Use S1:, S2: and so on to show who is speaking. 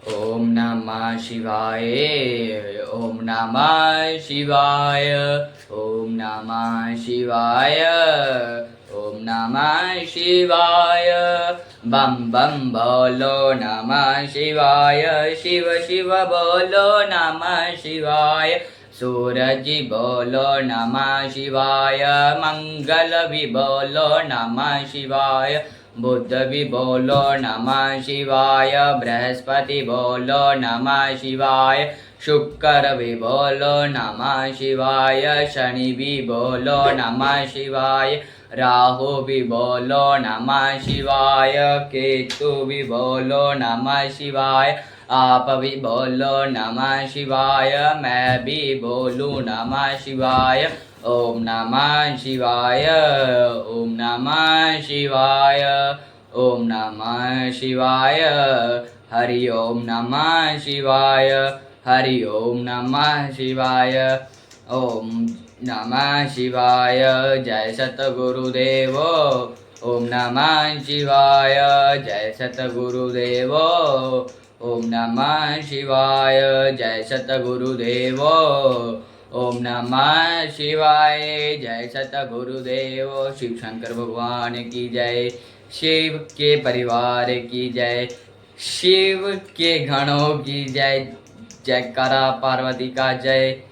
S1: ओम नमः शिवाय। ओम नमः शिवाय। ओम नमः शिवाय। ओम नमः शिवाय। बम बम बोलो नमः शिवाय। शिव शिव बोलो नमः शिवाय। सूरज बोलो नमः शिवाय। मंगल भी बोलो नमः शिवाय। बुद्ध भी बोलो नमः शिवाय। बृहस्पति बोलो नमः शिवाय। शुक्र भी बोलो नमः शिवाय। शनि भी बोलो नमः शिवाय। राहु भी बोलो नमः शिवाय। केतु भी बोलो नमः शिवाय। आप भी बोलो नमः शिवाय। मैं भी बोलूँ नमः शिवाय। ओम नमः शिवाय। ओम नमः शिवाय। ओम नमः शिवाय। हरि ओम नमः शिवाय। हरि ओम नमः शिवाय। ओम नमः शिवाय। जय सतगुरुदेव। ओम नमः शिवाय। जय सतगुरुदेव। ओम नमः शिवाय। जय सतगुरुदेव। ओम नमः शिवाय। जय सतगुरुदेव। शिव शंकर भगवान की जय। शिव के परिवार की जय। शिव के गणों की जय। जयकारा पार्वती का जय।